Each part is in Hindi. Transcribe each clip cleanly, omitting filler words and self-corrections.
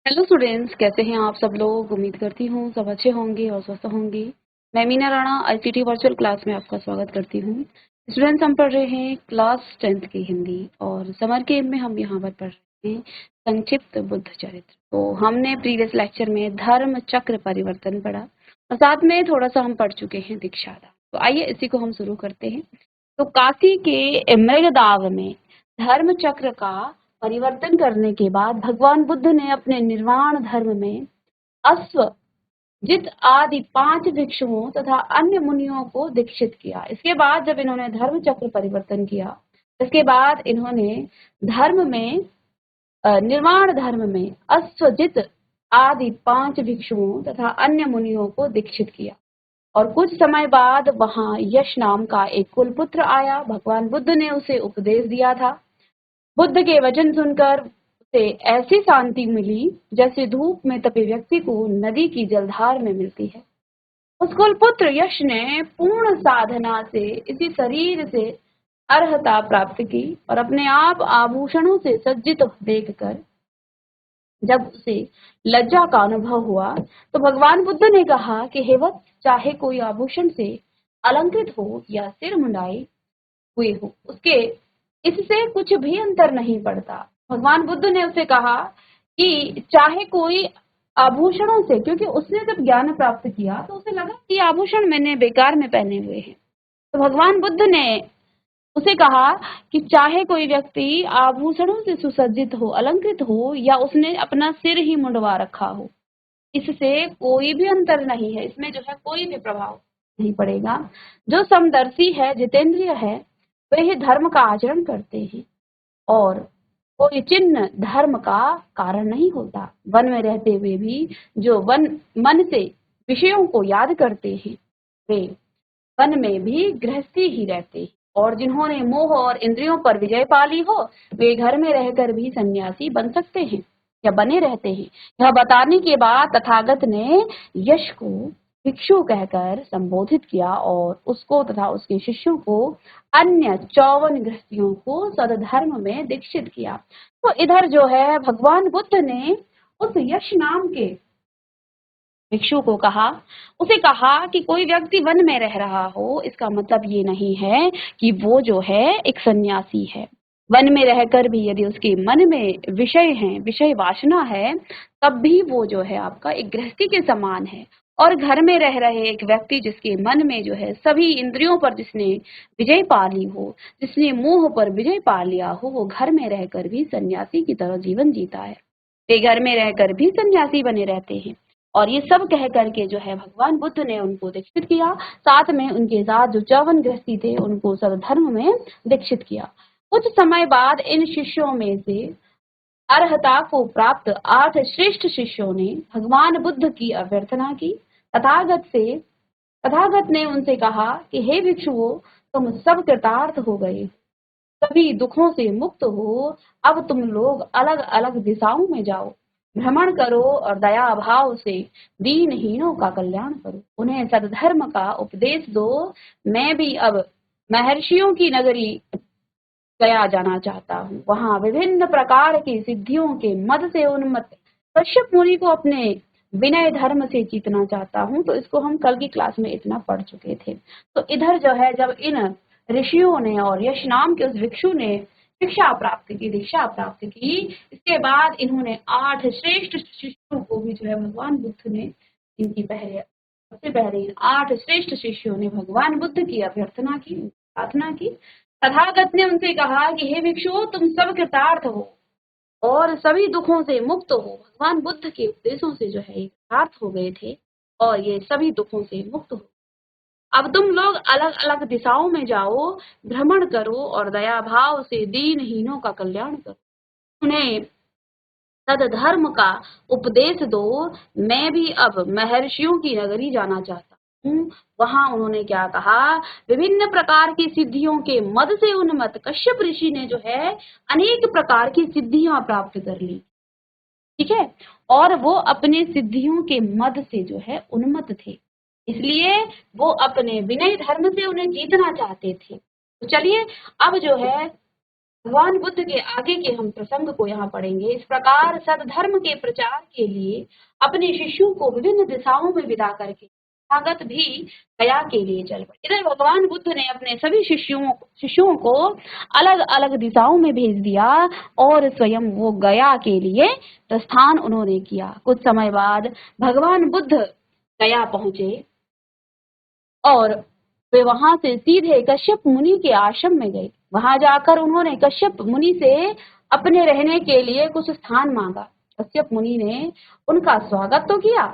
हेलो स्टूडेंट्स, कैसे हैं आप सब लोग। उम्मीद करती हूँ सब अच्छे होंगे और स्वस्थ होंगे। मैं Meena Rana ICT virtual class में आपका स्वागत करती हूँ। स्टूडेंट्स, हम पढ़ रहे हैं क्लास 10th की हिंदी और समर कैंप में हम यहाँ पर पढ़ रहे हैं संक्षिप्त बुद्ध चरित्र। तो हमने प्रीवियस लेक्चर में धर्म चक्र परिवर्तन पढ़ा और साथ में थोड़ा सा हम पढ़ चुके हैं दीक्षादान। तो आइए इसी को हम शुरू करते हैं। तो काशी के मृगदाव में धर्म चक्र का परिवर्तन करने के बाद भगवान बुद्ध ने अपने निर्वाण धर्म में अश्व जित आदि 5 भिक्षुओं तथा अन्य मुनियों को दीक्षित किया। इसके बाद जब इन्होंने धर्म चक्र परिवर्तन किया, इसके बाद इन्होंने धर्म में निर्वाण धर्म में अश्वजित आदि 5 भिक्षुओं तथा अन्य मुनियों को दीक्षित किया। और कुछ समय बाद वहां यश नाम का एक कुलपुत्र आया। भगवान बुद्ध ने उसे उपदेश दिया था। बुद्ध के वचन सुनकर उसे ऐसी शांति मिली जैसे धूप में तपे व्यक्ति को नदी की जलधार में मिलती है। उस कुलपुत्र यश ने पूर्ण साधना से इसी शरीर से अर्हता प्राप्त की और अपने आप आभूषणों से सज्जित देखकर जब उसे लज्जा का अनुभव हुआ तो भगवान बुद्ध ने कहा कि हे वत्स, चाहे कोई आभूषण से अलंकृत हो या सिर मुंडाए हुए हो, उसके इससे कुछ भी अंतर नहीं पड़ता। भगवान बुद्ध ने उसे कहा कि चाहे कोई आभूषणों से, क्योंकि उसने जब ज्ञान प्राप्त किया तो उसे लगा कि आभूषण मैंने बेकार में पहने हुए हैं। तो भगवान बुद्ध ने उसे कहा कि चाहे कोई व्यक्ति आभूषणों से सुसज्जित हो, अलंकृत हो, या उसने अपना सिर ही मुंडवा रखा हो, इससे कोई भी अंतर नहीं है, इसमें जो है कोई भी प्रभाव नहीं पड़ेगा। जो समदर्शी है, जितेंद्रिय है, वे ही धर्म का आचरण करते हैं और कोई चिन्ह धर्म का कारण नहीं होता। वन में रहते हुए भी जो मन से विषयों को याद करते हैं, वे वन में भी गृहस्थी ही रहते हैं। और जिन्होंने मोह और इंद्रियों पर विजय पा ली हो, वे घर में रहकर भी सन्यासी बन सकते हैं या बने रहते हैं। यह बताने के बाद तथागत ने यश को भिक्षु कहकर संबोधित किया और उसको तथा उसके शिष्यों को अन्य 54 गृहस्थियों को सदधर्म में दीक्षित किया। तो इधर जो है भगवान बुद्ध ने उस यश नाम के भिक्षु को कहा, उसे कहा कि कोई व्यक्ति वन में रह रहा हो, इसका मतलब ये नहीं है कि वो जो है एक सन्यासी है। वन में रहकर भी यदि उसके मन में विषय हैं, विषय वासना है, तब भी वो जो है आपका एक गृहस्थी के समान है। और घर में रह रहे एक व्यक्ति जिसके मन में जो है सभी इंद्रियों पर जिसने विजय पा ली हो, जिसने मोह पर विजय पा लिया हो, वो घर में रहकर भी सन्यासी की तरह जीवन जीता है। वे घर में रहकर भी सन्यासी बने रहते हैं। और ये सब कह करके जो है भगवान बुद्ध ने उनको दीक्षित किया। साथ में उनके साथ जो 54 गृहस्थी थे उनको सदधर्म में दीक्षित किया। कुछ समय बाद इन शिष्यों में से अर्हता को प्राप्त 8 श्रेष्ठ शिष्यों ने भगवान बुद्ध की अभ्यर्थना की। तथागत ने उनसे कहा कि हे भिक्षुओं, तुम सब कृतार्थ हो गए, सभी दुखों से मुक्त हो। अब तुम लोग अलग अलग दिशाओं में जाओ, भ्रमण करो और दया भाव से दीनहीनों का कल्याण करो, उन्हें सद्धर्म का उपदेश दो। मैं भी अब महर्षियों की नगरी गया जाना चाहता हूँ, वहां विभिन्न प्रकार की सिद्धियों के मद से उन्मत्त कश्यप मुनि को अपने विनय धर्म से जीतना चाहता हूँ। तो इसको हम कल की क्लास में इतना पढ़ चुके थे। तो इधर जो है जब इन ऋषियों ने और यश नाम के उस भिक्षु ने शिक्षा प्राप्त की, दीक्षा प्राप्त की, इसके बाद इन्होंने 8 श्रेष्ठ शिष्यों को भी जो है भगवान बुद्ध ने इनकी पहले सबसे पहले 8 श्रेष्ठ शिष्यों ने भगवान बुद्ध की अभ्यर्थना की, प्रार्थना की। तथागत ने उनसे कहा कि हे भिक्षु, तुम सब कृतार्थ हो और सभी दुखों से मुक्त हो। भगवान बुद्ध के उपदेशों से जो है कृतार्थ हो गए थे और ये सभी दुखों से मुक्त हो। अब तुम लोग अलग अलग दिशाओं में जाओ, भ्रमण करो और दया भाव से दीनहीनों का कल्याण करो, उन्हें सदधर्म का उपदेश दो। मैं भी अब महर्षियों की नगरी जाना चाहता हूँ। वहां उन्होंने क्या कहा, विभिन्न प्रकार की सिद्धियों के मद से उन्मत्त कश्यप ऋषि ने जो है अनेक प्रकार की सिद्धियां प्राप्त कर ली, ठीक है, और वो अपने सिद्धियों के मद से जो है उन्मत्त थे, इसलिए वो अपने विनय धर्म से उन्हें जीतना चाहते थे। तो चलिए अब जो है भगवान बुद्ध के आगे के हम प्रसंग को यहाँ पढ़ेंगे। इस प्रकार सद्धर्म के प्रचार के लिए अपने शिष्यों को विभिन्न दिशाओं में विदा करके तथागत भी गया के लिए चल पड़े। इधर भगवान बुद्ध ने अपने सभी शिष्यों को अलग अलग दिशाओं में भेज दिया और स्वयं वो गया के लिए प्रस्थान उन्होंने किया। कुछ समय बाद भगवान बुद्ध गया पहुंचे और वे वहां से सीधे कश्यप मुनि के आश्रम में गए। वहां जाकर उन्होंने कश्यप मुनि से अपने रहने के लिए कुछ स्थान मांगा। कश्यप मुनि ने उनका स्वागत तो किया,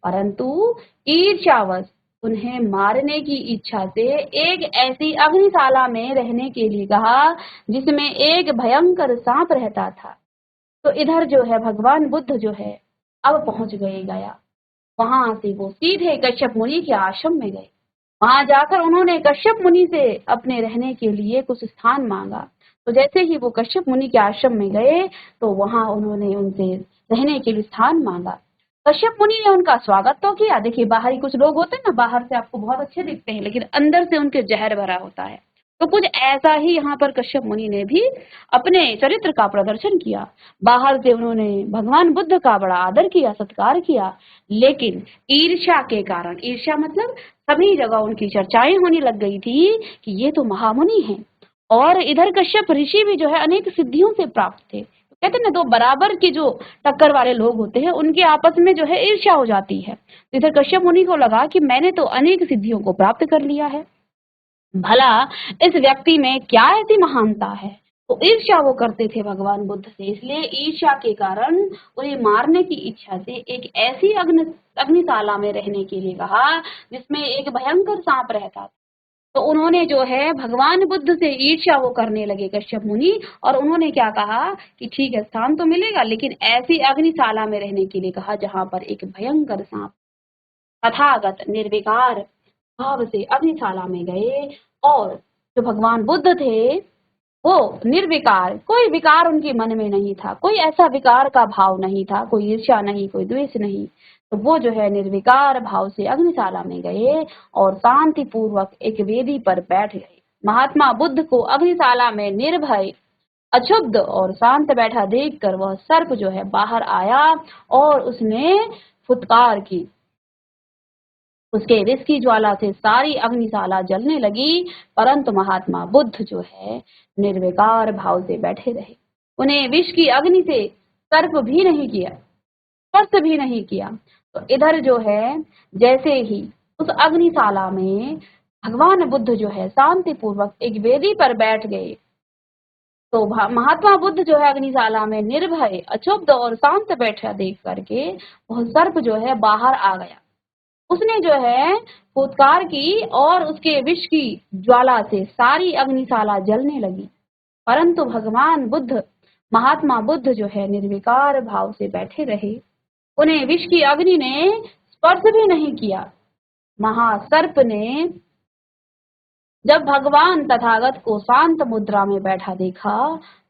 परंतु ईर्ष्यावश उन्हें मारने की इच्छा से एक ऐसी अग्निशाला में रहने के लिए कहा जिसमें एक भयंकर सांप रहता था। तो इधर जो है भगवान बुद्ध जो है अब पहुंच गए गया। वहां से वो सीधे कश्यप मुनि के आश्रम में गए। वहां जाकर उन्होंने कश्यप मुनि से अपने रहने के लिए कुछ स्थान मांगा। तो जैसे ही वो कश्यप मुनि के आश्रम में गए तो वहां उन्होंने उनसे रहने के लिए स्थान मांगा। कश्यप मुनि ने उनका स्वागत तो किया। देखिए, बाहरी कुछ लोग होते हैं ना, बाहर से आपको बहुत अच्छे दिखते हैं लेकिन अंदर से उनके जहर भरा होता है। तो कुछ ऐसा ही यहाँ पर कश्यप मुनि ने भी अपने चरित्र का प्रदर्शन किया। बाहर से उन्होंने भगवान बुद्ध का बड़ा आदर किया, सत्कार किया, लेकिन ईर्ष्या के कारण, ईर्ष्या मतलब सभी जगह उनकी चर्चाएं होने लग गई थी कि ये तो महामुनि हैं। और इधर कश्यप ऋषि भी जो है अनेक सिद्धियों से प्राप्त थे। कहते हैं ना, दो बराबर के जो टक्कर वाले लोग होते हैं उनके आपस में जो है ईर्ष्या हो जाती है। तो इधर कश्यप मुनि को लगा कि मैंने तो अनेक सिद्धियों को प्राप्त कर लिया है, भला इस व्यक्ति में क्या ऐसी महानता है। तो ईर्ष्या वो करते थे भगवान बुद्ध से, इसलिए ईर्ष्या के कारण उन्हें मारने की इच्छा से एक ऐसी अग्निशाला में रहने के लिए कहा जिसमें एक भयंकर सांप रहता था। तो उन्होंने जो है भगवान बुद्ध से ईर्ष्या वो करने लगे कश्यप मुनि, और उन्होंने क्या कहा कि ठीक है, स्थान तो मिलेगा लेकिन ऐसी अग्निशाला में रहने के लिए कहा जहां पर एक भयंकर सांप। तथागत निर्विकार भाव से अग्निशाला में गए और जो भगवान बुद्ध थे वो निर्विकार, कोई विकार उनके मन में नहीं था, कोई ऐसा विकार का भाव नहीं था, कोई ईर्ष्या नहीं, कोई द्वेष नहीं। तो वो जो है निर्विकार भाव से अग्निशाला में गए और शांति पूर्वक एक वेदी पर बैठ गए। महात्मा बुद्ध को अग्निशाला में निर्भय, अक्षुब्ध और शांत बैठा देखकर वह सर्प जो है बाहर आया और उसने फुटकार की। उसके विष की ज्वाला से सारी अग्निशाला जलने लगी, परंतु महात्मा बुद्ध जो है निर्विकार भाव से बैठे रहे। उन्हें विष की अग्नि से सर्प भी नहीं किया, स्पर्श भी नहीं किया। तो इधर जो है जैसे ही उस अग्निशाला में भगवान बुद्ध जो है शांति पूर्वक एक वेदी पर बैठ गए, तो महात्मा बुद्ध जो है अग्निशाला में निर्भय, अक्षुब्ध और शांत बैठा देख करके वह सर्प जो है बाहर आ गया। उसने जो है फुटकार की और उसके विष की ज्वाला से सारी अग्निशाला जलने लगी, परंतु भगवान बुद्ध, महात्मा बुद्ध जो है निर्विकार भाव से बैठे रहे। उन्हें विष की अग्नि ने स्पर्श भी नहीं किया। महासर्प ने जब भगवान तथागत को शांत मुद्रा में बैठा देखा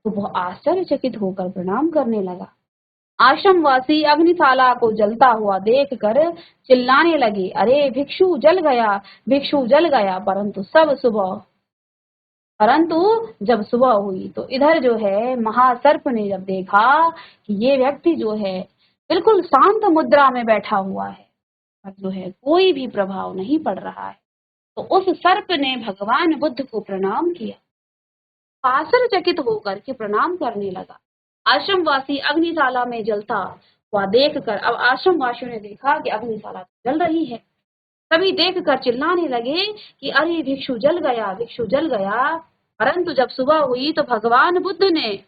तो वह आश्चर्यचकित होकर प्रणाम करने लगा। आश्रमवासी अग्निशाला को जलता हुआ देखकर चिल्लाने लगे, अरे भिक्षु जल गया, भिक्षु जल गया। परंतु जब सुबह हुई तो इधर जो है महासर्प ने जब देखा कि ये व्यक्ति जो है बिल्कुल शांत मुद्रा में बैठा हुआ है और जो है कोई भी प्रभाव नहीं पड़ रहा है, तो उस सर्प ने भगवान बुद्ध को प्रणाम किया। आश्चर्यचकित होकर के प्रणाम करने लगा। आश्रमवासी अग्निशाला में जलता हुआ देखकर, अब आश्रमवासियों ने देखा कि अग्निशाला जल रही है, सभी देखकर चिल्लाने लगे कि अरे भिक्षु जल गया, भिक्षु जल गया। परंतु जब सुबह हुई तो भगवान बुद्ध ने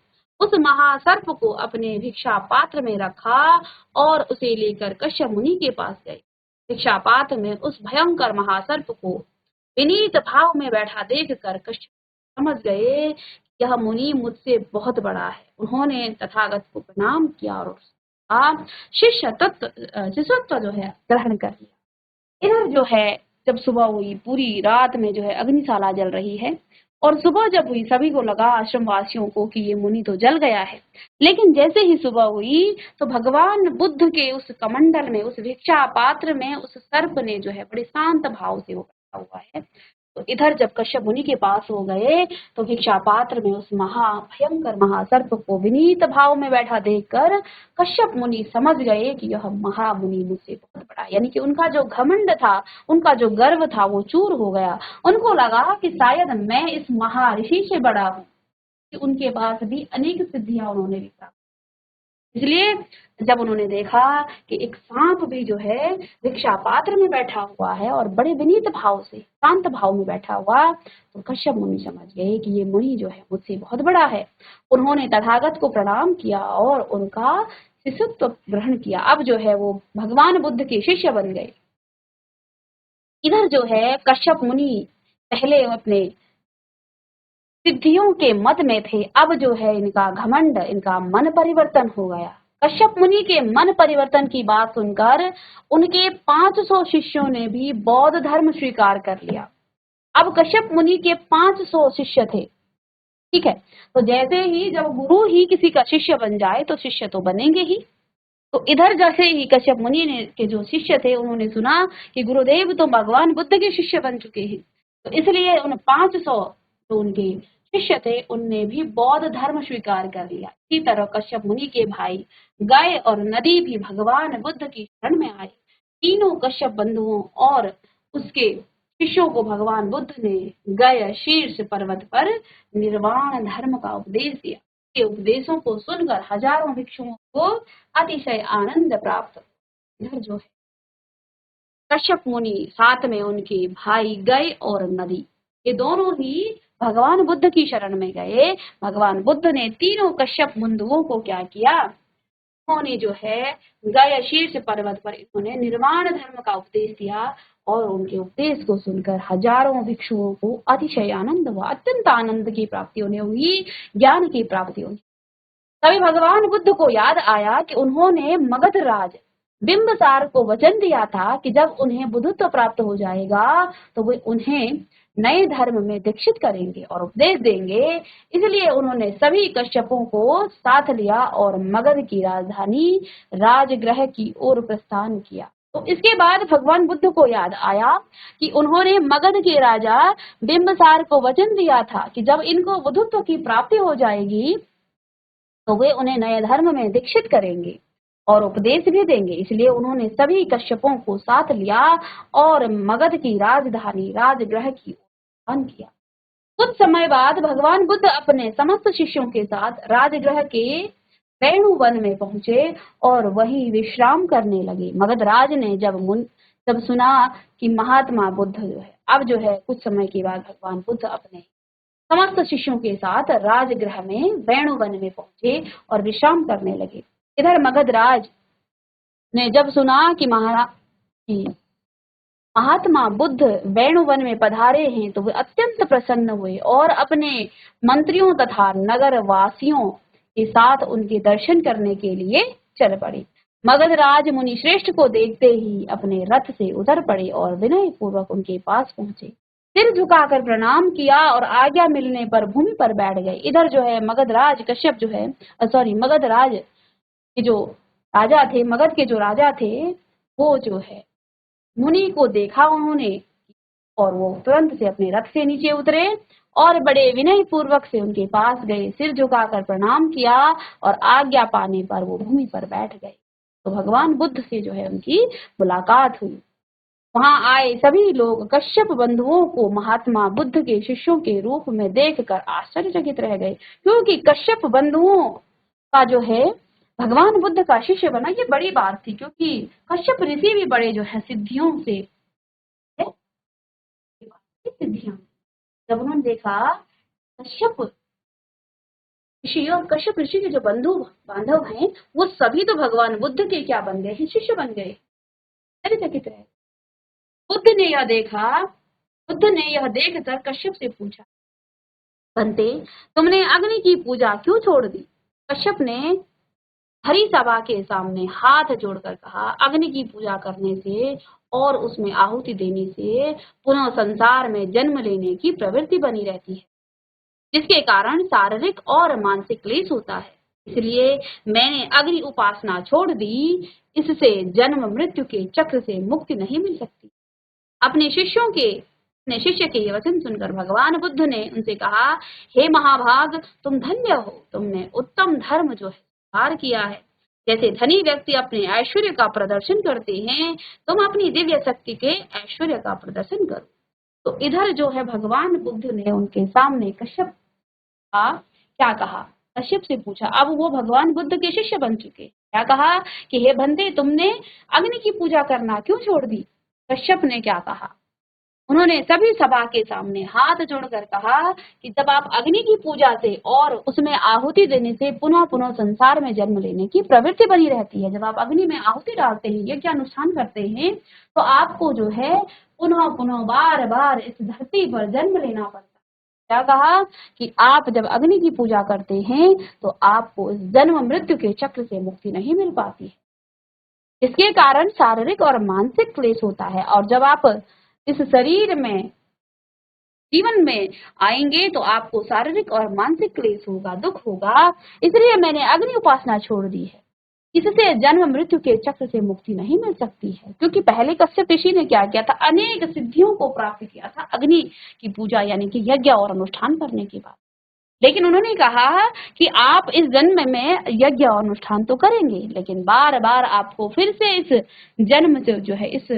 उस महासर्प को अपने भिक्षा पात्र में रखा और उसे लेकर कश्यप मुनि के पास गए। भिक्षा पात्र में उस भयंकर महासर्प को विनीत भाव में बैठा देखकर कश्यप समझ गए यह मुनि मुझसे बहुत बड़ा है। उन्होंने तथागत को प्रणाम किया और शिष्यत्व जो है ग्रहण कर लिया। इधर जो है जब सुबह हुई, पूरी रात में जो है अग्निशाला जल रही है और सुबह जब हुई सभी को लगा, आश्रम वासियों को, कि ये मुनि तो जल गया है। लेकिन जैसे ही सुबह हुई तो भगवान बुद्ध के उस कमंडल में, उस भिक्षा पात्र में उस सर्प ने जो है बड़े शांत भाव से वो बैठा हुआ है। तो तो इधर जब कश्यप मुनि के पास हो गए तो भिक्षा पात्र में उस भयंकर महासर्प को विनीत भाव में बैठा देखकर कश्यप मुनि समझ गए कि यह महामुनि मुझसे बहुत बड़ा, यानी कि उनका जो घमंड था, उनका जो गर्व था वो चूर हो गया। उनको लगा कि शायद मैं इस महर्षि से बड़ा हूँ, कि उनके पास भी अनेक सिद्धियां उन्होंने भी प्राप्त। इसलिए जब उन्होंने देखा कि एक सांप भी जो है भिक्षा पात्र में बैठा हुआ है और बड़े विनीत भाव से, शांत भाव में बैठा हुआ, तो कश्यप मुनि समझ गए कि ये मुनि जो है मुझसे बहुत बड़ा है। उन्होंने तथागत को प्रणाम किया और उनका शिष्यत्व ग्रहण किया। अब जो है वो भगवान बुद्ध के शिष्य बन गए। इधर जो है कश्यप मुनि पहले अपने सिद्धियों के मत में थे, अब जो है इनका घमंड, इनका मन परिवर्तन हो गया। कश्यप मुनि के मन परिवर्तन की बात सुनकर उनके 500 शिष्यों ने भी बौद्ध धर्म स्वीकार कर लिया। अब कश्यप मुनि के 500 शिष्य थे, ठीक है। तो जैसे ही जब गुरु ही किसी का शिष्य बन जाए तो शिष्य तो बनेंगे ही। तो इधर जैसे ही कश्यप मुनि ने के जो शिष्य थे उन्होंने सुना कि गुरुदेव तो भगवान बुद्ध के शिष्य बन चुके हैं, तो इसलिए उन 500 जो उनके शिष्य थे उनने भी बौद्ध धर्म स्वीकार कर लिया। इसी तरह कश्यप मुनि के भाई गाय और नदी भी भगवान बुद्ध की शरण में आए। तीनों कश्यप बंधुओं और उसके शिष्यों को भगवान बुद्ध ने गय शीर्ष पर्वत पर निर्वाण धर्म का उपदेश दिया। के उपदेशों को सुनकर हजारों भिक्षुओं को अतिशय आनंद प्राप्त। इधर जो है कश्यप मुनि साथ में उनके भाई गए और नदी, ये दोनों ही भगवान बुद्ध की शरण में गए। भगवान बुद्ध ने तीनों कश्यप बंधुओं को क्या किया, उन्होंने जो है गया शीर्ष पर्वत पर इन्होंने निर्वाण धर्म का उपदेश दिया और उनके उपदेश को सुनकर हजारों भिक्षुओं को अतिशय आनंद हुआ, अत्यंत आनंद की प्राप्ति उन्हें हुई, ज्ञान की प्राप्ति हुई। तभी भगवान बुद्ध को याद आया कि उन्होंने मगध राज बिंबसार को वचन दिया था कि जब उन्हें बुद्धत्व प्राप्त हो जाएगा तो वे उन्हें नए धर्म में दीक्षित करेंगे और उपदेश देंगे। इसलिए उन्होंने सभी कश्यपों को साथ लिया और मगध की राजधानी राजगृह की ओर प्रस्थान किया। तो इसके बाद भगवान बुद्ध को याद आया कि उन्होंने मगध के राजा बिंबसार को वचन दिया था कि जब इनको बुद्धत्व की प्राप्ति हो जाएगी तो वे उन्हें नए धर्म में दीक्षित करेंगे और उपदेश भी देंगे। इसलिए उन्होंने सभी कश्यपों को साथ लिया और मगध की राजधानी राजगृह की ओर किया। कुछ समय बाद भगवान बुद्ध अपने समस्त शिष्यों के साथ राजगृह के वेणु वन में पहुंचे और वहीं विश्राम करने लगे। मगध राज ने जब सुना कि महात्मा बुद्ध जो है, अब जो है कुछ समय के बाद भगवान बुद्ध अपने समस्त शिष्यों के साथ राजगृह में वेणु वन में पहुंचे और विश्राम करने लगे। इधर मगध राज ने जब सुना कि महात्मा बुद्ध वेणु वन में पधारे हैं तो वे अत्यंत प्रसन्न हुए और अपने मंत्रियों तथा नगर वासियों के साथ उनके दर्शन करने के लिए चल पड़े। मगध राज मुनि श्रेष्ठ को देखते ही अपने रथ से उतर पड़े और विनय पूर्वक उनके पास पहुंचे, सिर झुकाकर प्रणाम किया और आज्ञा मिलने पर भूमि पर बैठ गए। इधर जो है मगध राज कश्यप जो है मगध राज के जो राजा थे, मगध के जो राजा थे, वो जो है मुनि को देखा उन्होंने और वो तुरंत से अपने रथ से नीचे उतरे और बड़े विनय पूर्वक से उनके पास गए, सिर झुकाकर प्रणाम किया और आज्ञा पाने पर वो भूमि पर बैठ गए। तो भगवान बुद्ध से जो है उनकी मुलाकात हुई। वहां आए सभी लोग कश्यप बंधुओं को महात्मा बुद्ध के शिष्यों के रूप में देखकर आश्चर्यचकित रह गए, क्योंकि कश्यप बंधुओं का जो है भगवान बुद्ध का शिष्य बना ये बड़ी बात थी, क्योंकि कश्यप ऋषि भी बड़े जो है सिद्धियों से सिद्धियां। जब उन्होंने देखा कश्यप ऋषि और कश्यप ऋषि के जो बंधु बांधव हैं वो सभी तो भगवान बुद्ध के क्या बन गए हैं, शिष्य बन गए। आश्चर्यचकित रहे। बुद्ध ने यह देखकर कश्यप से पूछा, बंते तुमने अग्नि की पूजा क्यों छोड़ दी? कश्यप ने हरी सभा के सामने हाथ जोड़कर कहा, अग्नि की पूजा करने से और उसमें आहुति देने से पुनः संसार में जन्म लेने की प्रवृत्ति बनी रहती है, जिसके कारण शारीरिक और मानसिक क्लेश होता है। इसलिए मैंने अग्नि उपासना छोड़ दी, इससे जन्म मृत्यु के चक्र से मुक्ति नहीं मिल सकती। अपने शिष्यों के अपने शिष्य के ये वचन सुनकर भगवान बुद्ध ने उनसे कहा, हे महाभाग, तुम धन्य हो, तुमने उत्तम धर्म जो है स्वीकार किया है। जैसे धनी व्यक्ति अपने ऐश्वर्य का प्रदर्शन करते हैं, तुम अपनी दिव्य शक्ति के ऐश्वर्य का प्रदर्शन करो। तो इधर जो है भगवान बुद्ध ने उनके सामने कश्यप का क्या कहा, कश्यप से पूछा। अब वो भगवान बुद्ध के शिष्य बन चुके। क्या कहा कि हे बंदे, तुमने अग्नि की पूजा करना क्यों छोड़ दी? कश्यप ने क्या कहा, उन्होंने सभी सभा के सामने हाथ जोड़कर कहा कि जब आप अग्नि की पूजा से और उसमें आहुति देने से पुनः पुनः संसार में जन्म लेने की प्रवृत्ति बनी रहती है। जब आप अग्नि में आहुति डालते हैं, यज्ञ अनुष्ठान करते हैं, तो आपको जो है पुनः पुनः बार बार इस धरती पर जन्म लेना पड़ता है। क्या कहा कि आप जब अग्नि की पूजा करते हैं तो आपको इस जन्म मृत्यु के चक्र से मुक्ति नहीं मिल पाती है। इसके कारण शारीरिक और मानसिक क्लेश होता है, और जब आप इस शरीर में जीवन में आएंगे तो आपको शारीरिक और मानसिक क्लेश होगा, दुख होगा। इसलिए मैंने अग्नि उपासना छोड़ दी है। इससे जन्म मृत्यु के चक्र से मुक्ति नहीं मिल सकती है। क्योंकि पहले कश्यप ऋषि ने क्या किया था, अनेक सिद्धियों को प्राप्त किया था अग्नि की पूजा यानी कि यज्ञ और अनुष्ठान करने के बाद। लेकिन उन्होंने कहा कि आप इस जन्म में यज्ञ और अनुष्ठान तो करेंगे, लेकिन बार बार आपको फिर से इस जन्म से जो है इस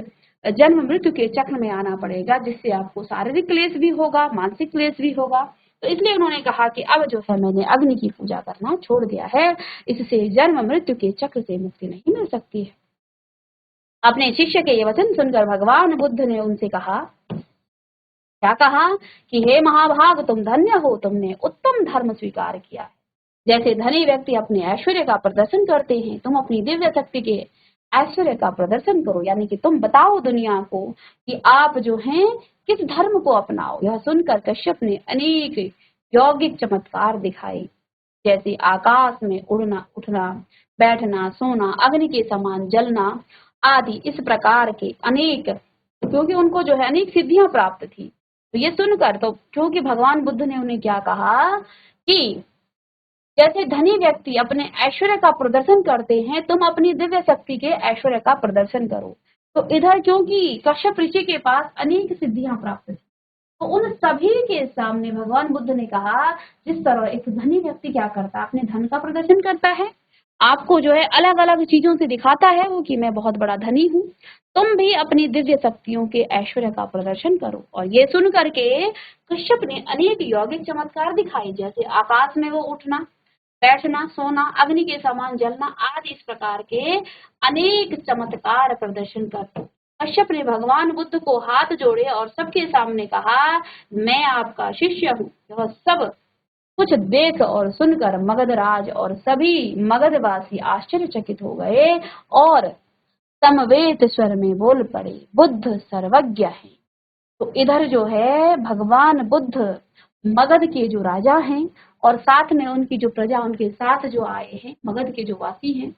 जन्म मृत्यु के चक्र में आना पड़ेगा, जिससे आपको शारीरिक क्लेश भी होगा, मानसिक क्लेश भी होगा। तो इसलिए उन्होंने कहा कि अब जो है मैंने अग्नि की पूजा करना छोड़ दिया है, इससे जन्म मृत्यु के चक्र से मुक्ति नहीं मिल सकती है। अपने शिष्य के ये वचन सुनकर भगवान बुद्ध ने उनसे कहा, क्या कहा कि हे महाभाग, तुम धन्य हो, तुमने उत्तम धर्म स्वीकार किया है। जैसे धनी व्यक्ति अपने ऐश्वर्य का प्रदर्शन करते हैं, तुम अपनी दिव्य शक्ति के ऐश्वर्य का प्रदर्शन करो, यानी कि तुम बताओ दुनिया को कि आप जो हैं किस धर्म को अपनाओ। यह सुनकर कश्यप ने अनेक यौगिक चमत्कार दिखाए, जैसे आकाश में उड़ना, उठना, बैठना, सोना, अग्नि के समान जलना आदि इस प्रकार के अनेक, क्योंकि उनको जो है अनेक सिद्धियां प्राप्त थी। तो ये सुनकर, तो क्योंकि भगवान बुद्ध ने उन्हें क्या कहा कि जैसे धनी व्यक्ति अपने ऐश्वर्य का प्रदर्शन करते हैं, तुम अपनी दिव्य शक्ति के ऐश्वर्य का प्रदर्शन करो। तो इधर क्योंकि कश्यप ऋषि के पास अनेक सिद्धियां प्राप्त थी, तो उन सभी के सामने भगवान बुद्ध ने कहा, जिस तरह एक धनी व्यक्ति क्या करता है, अपने धन का प्रदर्शन करता है, आपको जो है अलग अलग चीजों से दिखाता है वो कि मैं बहुत बड़ा धनी हूँ, तुम भी अपनी दिव्य शक्तियों के ऐश्वर्य का प्रदर्शन करो। और ये सुन करके कश्यप ने अनेक यौगिक चमत्कार दिखाए, जैसे आकाश में वो उठना, बैठना, सोना, अग्नि के समान जलना आदि इस प्रकार के अनेक चमत्कार प्रदर्शन कर कश्यप ने भगवान बुद्ध को हाथ जोड़े और सबके सामने कहा, मैं आपका शिष्य हूँ। यह सब कुछ देख और सुनकर मगधराज और सभी मगधवासी आश्चर्यचकित हो गए और समवेत स्वर में बोल पड़े, बुद्ध सर्वज्ञ है। तो इधर जो है भगवान बुद्ध मगध के जो राजा हैं और साथ में उनकी जो प्रजा, उनके साथ जो आए हैं मगध के जो वासी हैं,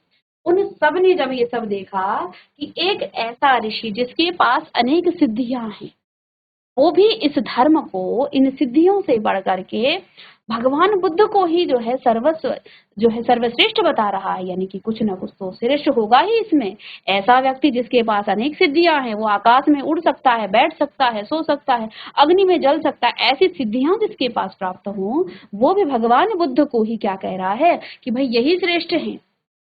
उन सब ने जब ये सब देखा कि एक ऐसा ऋषि जिसके पास अनेक सिद्धियां हैं, वो भी इस धर्म को इन सिद्धियों से बढ़ करके भगवान बुद्ध को ही जो है सर्वश्रेष्ठ बता रहा है, यानी कि कुछ ना कुछ तो श्रेष्ठ होगा ही इसमें। ऐसा व्यक्ति जिसके पास अनेक सिद्धियां हैं, वो आकाश में उड़ सकता है, बैठ सकता है, सो सकता है, अग्नि में जल सकता है, ऐसी सिद्धियां जिसके पास प्राप्त हो, वो भी भगवान बुद्ध को ही क्या कह रहा है कि भाई यही श्रेष्ठ है।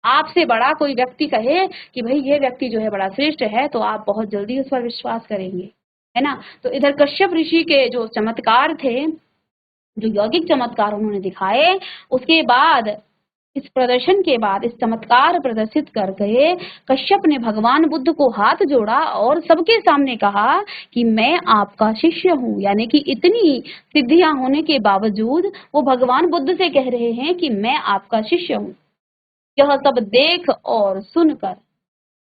आपसे बड़ा कोई व्यक्ति कहे कि भाई ये व्यक्ति जो है बड़ा श्रेष्ठ है, तो आप बहुत जल्दी उस पर विश्वास करेंगे, है ना। तो इधर कश्यप ऋषि के जो चमत्कार थे, जो यौगिक चमत्कार उन्होंने दिखाए, उसके बाद इस प्रदर्शन के बाद, इस चमत्कार प्रदर्शित करके कश्यप ने भगवान बुद्ध को हाथ जोड़ा और सबके सामने कहा कि मैं आपका शिष्य हूँ। यानी कि इतनी सिद्धियां होने के बावजूद वो भगवान बुद्ध से कह रहे हैं कि मैं आपका शिष्य हूँ। यह सब देख और सुनकर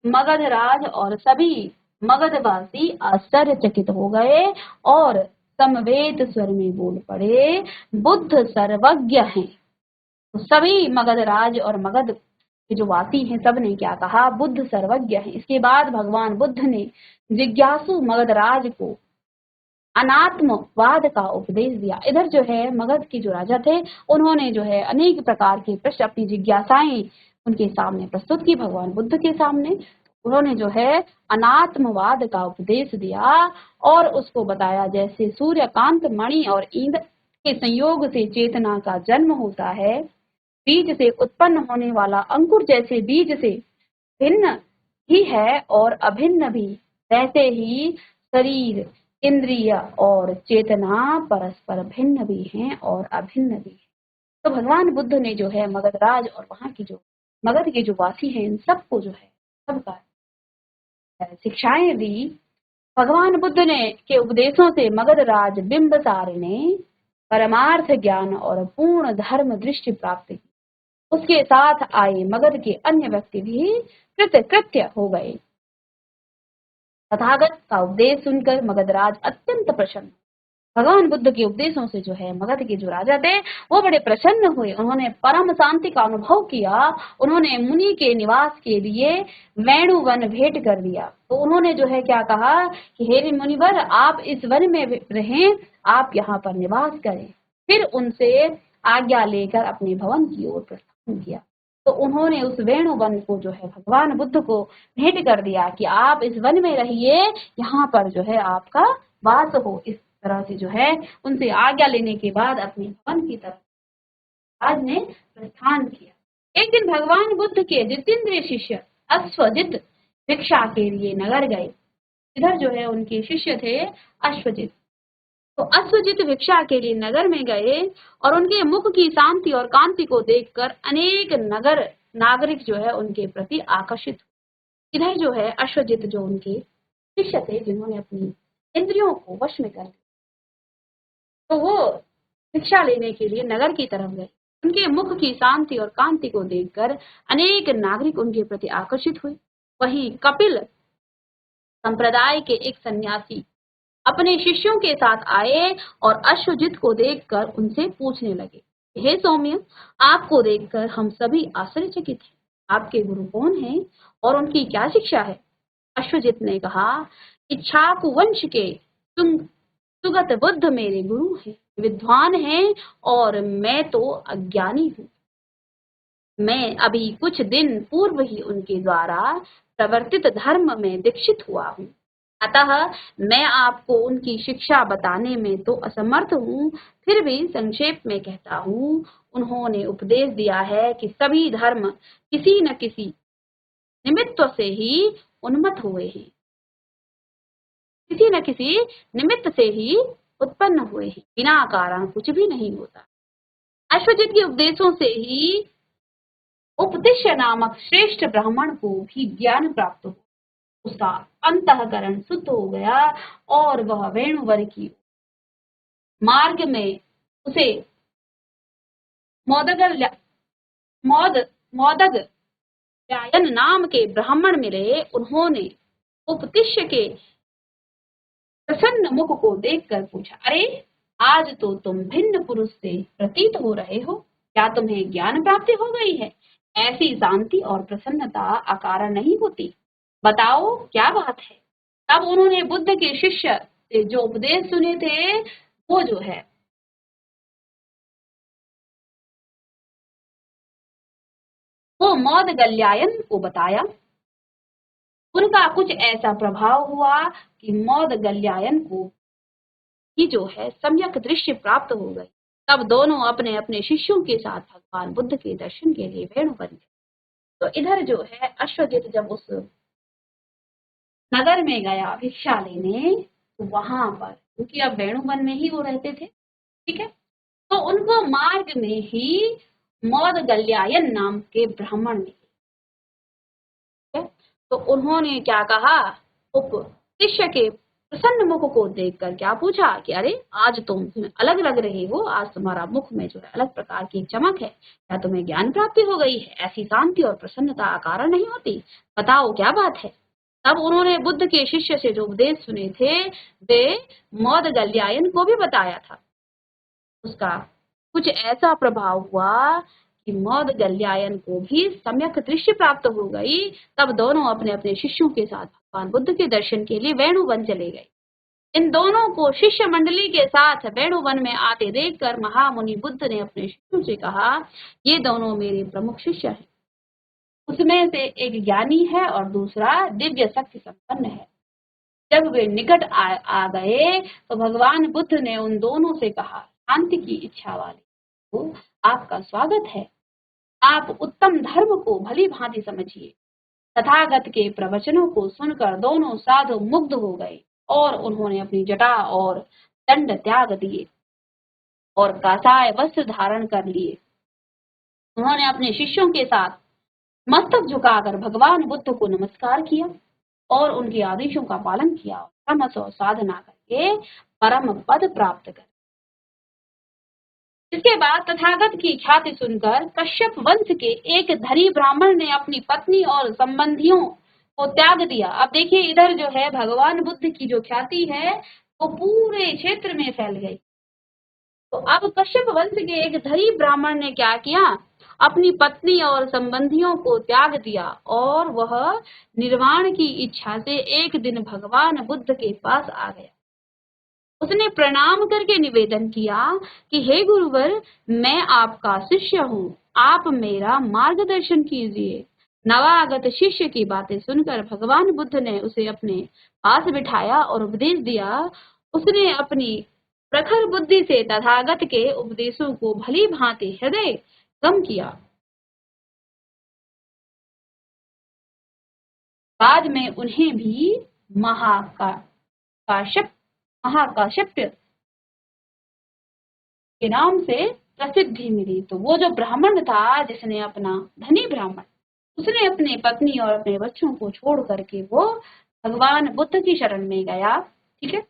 मगधराज और सभी मगधवासी आश्चर्यचकित हो गए और समवेत स्वर में बोल पड़े, बुद्ध सर्वज्ञ हैं। तो सभी मगधराज और मगध के जो वासी हैं, सब ने क्या कहा, बुद्ध सर्वज्ञ हैं। इसके बाद भगवान बुद्ध ने जिज्ञासु मगधराज को अनात्मवाद का उपदेश दिया। इधर जो है मगध के जो राजा थे, उन्होंने जो है अनेक प्रकार के प्रश्न, अपनी जिज्ञासाएं उनके सामने प्रस्तुत की भगवान बुद्ध के सामने। उन्होंने जो है अनात्मवाद का उपदेश दिया और उसको बताया जैसे सूर्यकांत मणि और ईंधन के संयोग से चेतना का जन्म होता है, बीज से उत्पन्न होने वाला अंकुर जैसे बीज से भिन्न ही है और अभिन्न भी, वैसे ही शरीर, इंद्रिय और चेतना परस्पर भिन्न भी हैं और अभिन्न भी हैं। तो भगवान बुद्ध ने जो है मगधराज और वहां की जो मगध के जो वासी हैं इन सबको जो है सबका शिक्षाएं दी। भगवान बुद्ध ने के उपदेशों से मगधराज बिंबसार ने परमार्थ ज्ञान और पूर्ण धर्म दृष्टि प्राप्त की। उसके साथ आए मगध के अन्य व्यक्ति भी कृतकृत्य हो गए। तथागत का उपदेश सुनकर मगधराज अत्यंत प्रसन्न। भगवान बुद्ध के उपदेशों से जो है मगध के जो राजा थे वो बड़े प्रसन्न हुए। उन्होंने परम शांति का अनुभव किया। उन्होंने मुनि के निवास के लिए वेणु वन भेंट कर दिया। तो उन्होंने जो है क्या कहा कि हे मुनिवर, आप इस वन में रहें, आप यहाँ पर निवास करें। फिर उनसे आज्ञा लेकर अपने भवन की ओर प्रस्थान किया। तो उन्होंने उस वेणु वन को जो है भगवान बुद्ध को भेंट कर दिया कि आप इस वन में रहिए, यहाँ पर जो है आपका वास हो। इस तरह से जो है उनसे आज्ञा लेने के बाद अपने भवन की तरफ राज ने प्रस्थान किया। एक दिन भगवान बुद्ध के जितेंद्रिय शिष्य अश्वजित भिक्षा के लिए नगर गए। इधर जो है उनके शिष्य थे अश्वजित। तो अश्वजित भिक्षा के लिए नगर में गए और उनके मुख की शांति और कांति को देखकर अनेक नगर नागरिक जो है उनके प्रति आकर्षित। इधर जो है अश्वजित जो उनके शिष्य थे जिन्होंने अपनी इंद्रियों को वश में कर लिया, तो वो भिक्षा लेने के लिए नगर की तरफ गए। उनके मुख की शांति और कांति को देखकर अनेक नागरिक उनके प्रति आकर्षित हुए। वहीं कपिल संप्रदाय के एक सन्यासी अपने शिष्यों के साथ आए और अश्वजित को देखकर उनसे पूछने लगे, हे सौम्य, आपको देखकर हम सभी आश्चर्यचकित हैं। आपके गुरु कौन हैं और उनकी क्या शिक्षा है? अश्वजित ने कहा, इक्ष्वाकु वंश के सुगत बुद्ध मेरे गुरु हैं, विद्वान हैं और मैं तो अज्ञानी हूँ। मैं अभी कुछ दिन पूर्व ही उनके द्वारा प्रवर्तित धर्म में दीक्षित हुआ हूँ। अतः मैं आपको उनकी शिक्षा बताने में तो असमर्थ हूँ, फिर भी संक्षेप में कहता हूँ। उन्होंने उपदेश दिया है कि सभी धर्म किसी न किसी निमित्त से ही उन्मत्त हुए हैं, किसी न किसी निमित्त से ही उत्पन्न हुए हैं, बिना कारण कुछ भी नहीं होता। अश्वजित के उपदेशों से ही उपदिश्य नामक श्रेष्ठ ब्राह्मण को भी ज्ञान प्राप्त हुआ। उसका अंतःकरण शुद्ध हो गया और वह वेणुवर की मार्ग में उसे मोदगल्यायन नाम के ब्राह्मण मिले। उन्होंने उपदिश्य के प्रसन्न मुख को देखकर पूछा, अरे आज तो तुम भिन्न पुरुष से प्रतीत हो रहे हो, क्या तुम्हें ज्ञान प्राप्ति हो गई है? ऐसी शांति और प्रसन्नता अकारण नहीं होती, बताओ क्या बात है? तब उन्होंने बुद्ध के शिष्य से जो उपदेश सुने थे वो जो है वो मोदगल्यायन को बताया। उनका कुछ ऐसा प्रभाव हुआ कि मोदगल्यायन को ही जो है सम्यक दृष्टि प्राप्त हो गई। तब दोनों अपने अपने शिष्यों के साथ भगवान बुद्ध के दर्शन के लिए वेणु बन गए। तो इधर जो है अश्वजित जब उस नगर में गया भिक्षा लेने, तो वहां पर क्योंकि अब वेणुवन में ही वो रहते थे, ठीक है, तो उनको मार्ग में ही मोदगल्यायन नाम के ब्राह्मण मिले। तो उन्होंने क्या कहा, शिष्य के प्रसन्न मुख को देखकर क्या पूछा कि अरे आज तुम अलग लग रहे हो, आज तुम्हारा मुख में जो है अलग प्रकार की चमक है, क्या तुम्हें ज्ञान प्राप्ति हो गई है? ऐसी शांति और प्रसन्नता अकारण नहीं होती, बताओ क्या बात है? तब उन्होंने बुद्ध के शिष्य से जो उपदेश सुने थे वे मोदगल्यायन को भी बताया था। उसका कुछ ऐसा प्रभाव हुआ कि मोदगल्यायन को भी सम्यक दृष्टि प्राप्त हो गई। तब दोनों अपने अपने शिष्यों के साथ भगवान बुद्ध के दर्शन के लिए वेणुवन चले गए। इन दोनों को शिष्य मंडली के साथ वेणुवन में आते देखकर महामुनि बुद्ध ने अपने शिष्यों से कहा, ये दोनों मेरे प्रमुख शिष्य हैं, उसमें से एक ज्ञानी है और दूसरा दिव्य शक्ति संपन्न है। जब वे निकट आ गए तो भगवान बुद्ध ने उन दोनों से कहा, शांति की इच्छा वाले को आपका स्वागत है। आप उत्तम धर्म को भली भांति समझिए। तथागत के प्रवचनों को सुनकर दोनों साधु मुग्ध हो गए और उन्होंने अपनी जटा और दंड त्याग दिए और कासाय वस्त्र धारण कर लिए। उन्होंने अपने शिष्यों के साथ मस्तक झुकाकर भगवान बुद्ध को नमस्कार किया और उनके आदेशों का पालन किया, तमस और साधना करके परम पद प्राप्त कर। इसके बाद तथागत की ख्याति सुनकर कश्यप वंश के एक धनी ब्राह्मण ने अपनी पत्नी और संबंधियों को त्याग दिया। अब देखिए इधर जो है भगवान बुद्ध की जो ख्याति है वो पूरे क्षेत्र में फैल गई। तो अब कश्यप वंश के एक धनी ब्राह्मण ने क्या किया, अपनी पत्नी और संबंधियों को त्याग दिया और वह निर्वाण की इच्छा से एक दिन भगवान बुद्ध के पास आ गया। उसने प्रणाम करके निवेदन किया कि हे गुरुवर, मैं आपका शिष्य हूँ, आप मेरा मार्गदर्शन कीजिए। नवागत शिष्य की बातें सुनकर भगवान बुद्ध ने उसे अपने पास बिठाया और उपदेश दिया। उसने अपनी प्रखर बुद्धि से तथागत के उपदेशों को भली भांति हृदय गम किया। बाद में उन्हें भी महाकाश्यप के नाम से प्रसिद्धि मिली। तो वो जो ब्राह्मण था, जिसने अपना धनी ब्राह्मण, उसने अपने पत्नी और अपने बच्चों को छोड़ करके वो भगवान बुद्ध की शरण में गया। ठीक है।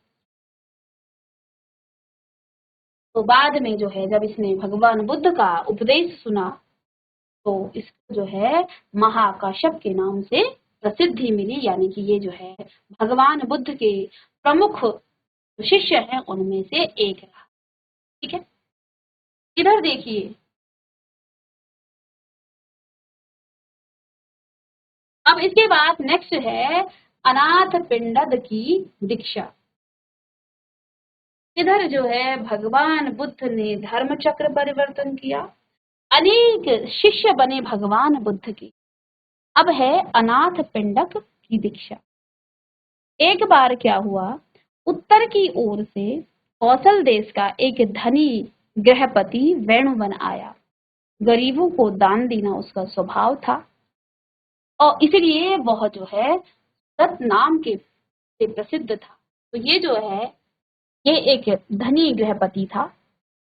तो बाद में जो है जब इसने भगवान बुद्ध का उपदेश सुना तो इसको जो है महाकाश्यप के नाम से प्रसिद्धि मिली, यानी कि ये जो है भगवान बुद्ध के प्रमुख शिष्य हैं उनमें से एक रहा। ठीक है। इधर देखिए, अब इसके बाद नेक्स्ट है अनाथ पिंडद की दीक्षा। इधर जो है भगवान बुद्ध ने धर्म चक्र परिवर्तन किया, अनेक शिष्य बने भगवान बुद्ध के। अब है अनाथ पिंडक की दीक्षा। एक बार क्या हुआ, उत्तर की ओर से कौशल देश का एक धनी गृहपति वेणुवन आया। गरीबों को दान देना उसका स्वभाव था और इसलिए वह जो है दत्त नाम के से प्रसिद्ध था। तो ये जो है ये एक धनी गृहपति था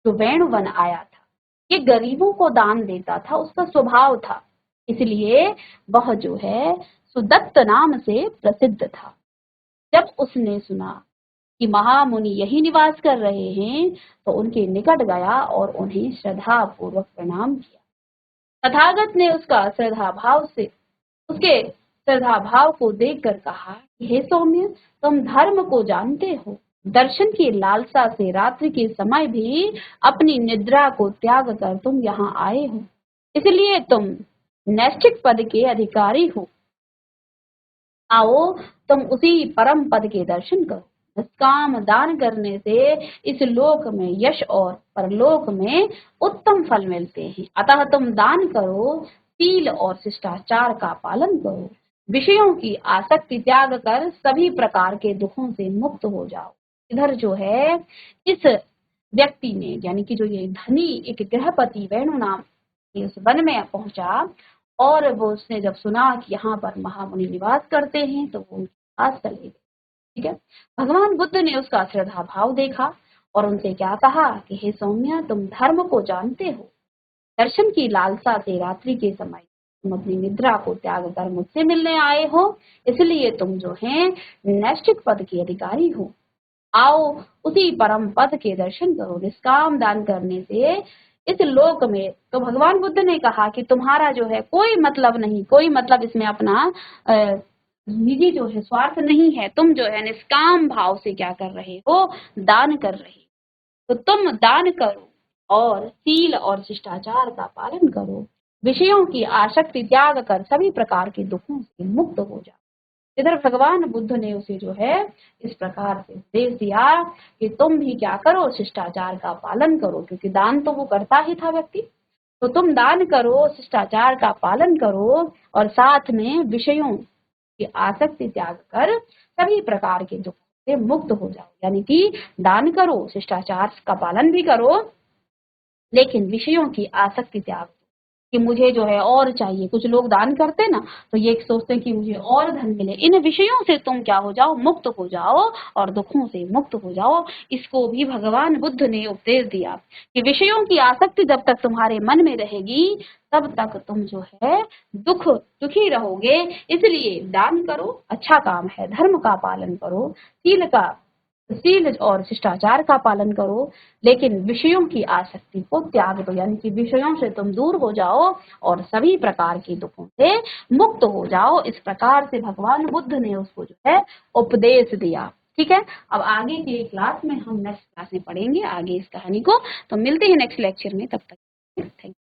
जो वेणुवन आया था। ये गरीबों को दान देता था, उसका स्वभाव था, इसलिए वह जो है सुदत्त नाम से प्रसिद्ध था। जब उसने सुना कि महामुनि यही निवास कर रहे हैं तो उनके निकट गया और उन्हें श्रद्धा पूर्वक प्रणाम किया। तथागत ने उसके श्रद्धा भाव को देखकर कहा, हे सौम्य, तुम धर्म को जानते हो। दर्शन की लालसा से रात्रि के समय भी अपनी निद्रा को त्याग कर तुम यहाँ आए हो, इसलिए तुम नैष्ठिक पद के अधिकारी हो। आओ तुम उसी परम पद के दर्शन करो। निष्काम दान करने से इस लोक में यश और परलोक में उत्तम फल मिलते हैं। अतः तुम दान करो, शील और शिष्टाचार का पालन करो, विषयों की आसक्ति त्याग कर सभी प्रकार के दुखों से मुक्त हो जाओ। इधर जो है इस व्यक्ति ने, यानी कि जो ये धनी एक गृहपति वेणु नाम के उस वन में पहुंचा और वो उसने जब सुना कि यहाँ पर महामुनि निवास करते हैं तो वो उनके पास चले गए। ठीक है। भगवान बुद्ध ने उसका श्रद्धा भाव देखा और उनसे क्या कहा कि हे सौम्य, तुम धर्म को जानते हो। दर्शन की लालसा से रात्रि के समय तुम अपनी निद्रा को त्याग कर मुझसे मिलने आए हो, इसलिए तुम जो है नैष्ठिक पद के अधिकारी हो। आओ उसी परम पद के दर्शन करो। निष्काम दान करने से इस लोक में, तो भगवान बुद्ध ने कहा कि तुम्हारा जो है कोई मतलब नहीं, कोई मतलब इसमें अपना निजी जो है स्वार्थ नहीं है। तुम जो है निष्काम भाव से क्या कर रहे हो, दान कर रहे हो। तो तुम दान करो और शील और शिष्टाचार का पालन करो, विषयों की आसक्ति त्याग कर सभी प्रकार के दुखों से मुक्त हो जाओ। इधर भगवान बुद्ध ने उसे जो है इस प्रकार से उपदेश दिया कि तुम भी क्या करो, शिष्टाचार का पालन करो, क्योंकि दान तो वो करता ही था व्यक्ति। तो तुम दान करो, शिष्टाचार का पालन करो और साथ में विषयों की आसक्ति त्याग कर सभी प्रकार के दुख से मुक्त हो जाओ। यानी कि दान करो, शिष्टाचार का पालन भी करो, लेकिन विषयों की आसक्ति त्याग कि मुझे जो है और चाहिए। कुछ लोग दान करते ना तो ये सोचते हैं कि मुझे और धन मिले। इन विषयों से तुम क्या हो जाओ, मुक्त हो जाओ और दुखों से मुक्त हो जाओ। इसको भी भगवान बुद्ध ने उपदेश दिया कि विषयों की आसक्ति जब तक तुम्हारे मन में रहेगी तब तक तुम जो है दुखी रहोगे। इसलिए दान करो, अच्छा काम है, धर्म का पालन करो, शील और शिष्टाचार का पालन करो, लेकिन विषयों की आसक्ति को त्याग दो। यानी कि विषयों से तुम दूर हो जाओ और सभी प्रकार के दुखों से मुक्त हो जाओ। इस प्रकार से भगवान बुद्ध ने उसको जो है उपदेश दिया। ठीक है, अब आगे की क्लास में हम नेक्स्ट क्लास में पढ़ेंगे आगे इस कहानी को। तो मिलते हैं नेक्स्ट लेक्चर में, तब तक थैंक यू।